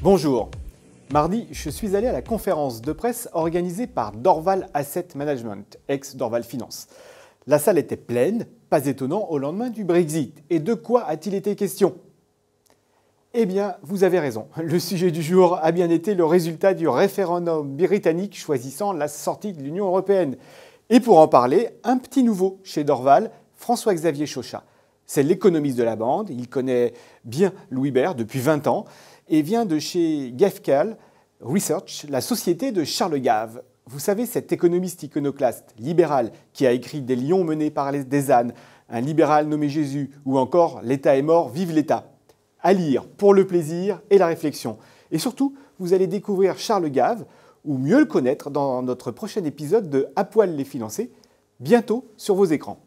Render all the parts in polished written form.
Bonjour. Mardi, je suis allé à la conférence de presse organisée par Dorval Asset Management, ex-Dorval Finance. La salle était pleine, pas étonnant au lendemain du Brexit. Et de quoi a-t-il été question? Eh bien, vous avez raison. Le sujet du jour a bien été le résultat du référendum britannique choisissant la sortie de l'Union européenne. Et pour en parler, un petit nouveau chez Dorval, François-Xavier Chauchat. C'est l'économiste de la bande, il connaît bien Louis Baer depuis 20 ans et vient de chez Gavekal Research, la société de Charles Gave. Vous savez, cet économiste iconoclaste, libéral, qui a écrit Des lions menés par des ânes, Un libéral nommé Jésus ou encore L'État est mort, vive l'État. À lire pour le plaisir et la réflexion. Et surtout, vous allez découvrir Charles Gave, ou mieux le connaître dans notre prochain épisode de À poil les financés, bientôt sur vos écrans.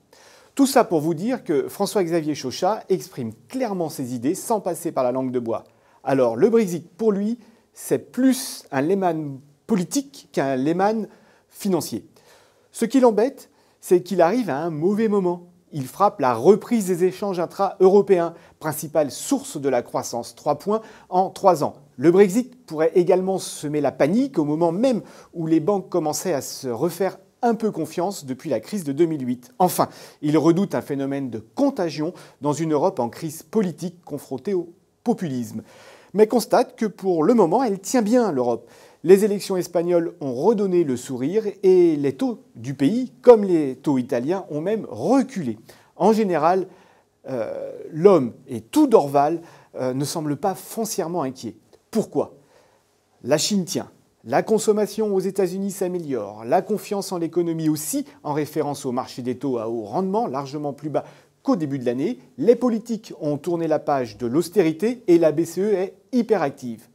Tout ça pour vous dire que François-Xavier Chauchat exprime clairement ses idées sans passer par la langue de bois. Alors le Brexit, pour lui, c'est plus un lehman politique qu'un lehman financier. Ce qui l'embête, c'est qu'il arrive à un mauvais moment. Il frappe la reprise des échanges intra-européens, principale source de la croissance, 3 points en 3 ans. Le Brexit pourrait également semer la panique au moment même où les banques commençaient à se refaire un peu confiance depuis la crise de 2008. Enfin, il redoute un phénomène de contagion dans une Europe en crise politique confrontée au populisme. Mais constate que pour le moment, elle tient bien l'Europe. Les élections espagnoles ont redonné le sourire et les taux du pays, comme les taux italiens, ont même reculé. En général, l'homme et tout Dorval ne semblent pas foncièrement inquiets. Pourquoi? La Chine tient. La consommation aux États-Unis s'améliore, la confiance en l'économie aussi, en référence au marché des taux à haut rendement, largement plus bas qu'au début de l'année. Les politiques ont tourné la page de l'austérité et la BCE est hyperactive.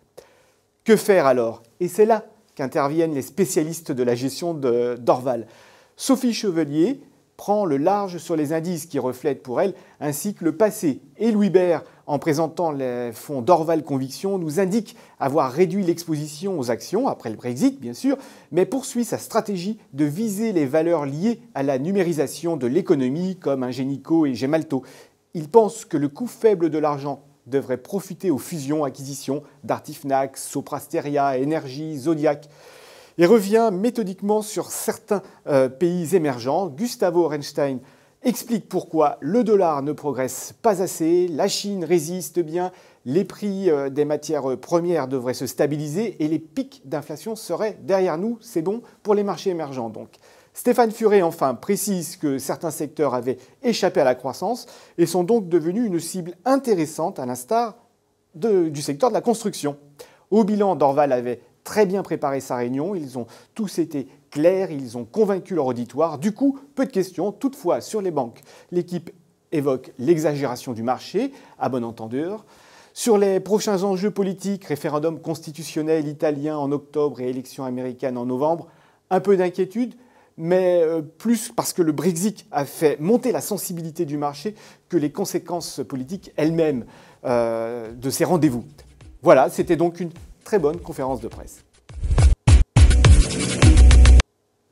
Que faire alors? Et c'est là qu'interviennent les spécialistes de la gestion de Dorval. Sophie Chevelier prend le large sur les indices qui reflètent pour elle un cycle passé. Et Louis Baer, en présentant les fonds Dorval Conviction, nous indique avoir réduit l'exposition aux actions, après le Brexit bien sûr, mais poursuit sa stratégie de viser les valeurs liées à la numérisation de l'économie, comme Ingenico et Gemalto. Il pense que le coût faible de l'argent devrait profiter aux fusions-acquisitions d'Artifnac, Soprasteria, Énergie, Zodiac. Il revient méthodiquement sur certains pays émergents. Gustavo Orenstein explique pourquoi le dollar ne progresse pas assez, la Chine résiste bien, les prix des matières premières devraient se stabiliser et les pics d'inflation seraient derrière nous. C'est bon pour les marchés émergents donc. Stéphane Furet, enfin, précise que certains secteurs avaient échappé à la croissance et sont donc devenus une cible intéressante à l'instar du secteur de la construction. Au bilan, Dorval avait très bien préparé sa réunion, ils ont tous été clairs, ils ont convaincu leur auditoire. Du coup, peu de questions. Toutefois, sur les banques, l'équipe évoque l'exagération du marché, à bon entendeur. Sur les prochains enjeux politiques, référendum constitutionnel italien en octobre et élections américaines en novembre, un peu d'inquiétude, mais plus parce que le Brexit a fait monter la sensibilité du marché que les conséquences politiques elles-mêmes de ces rendez-vous. Voilà, c'était donc une très bonne conférence de presse.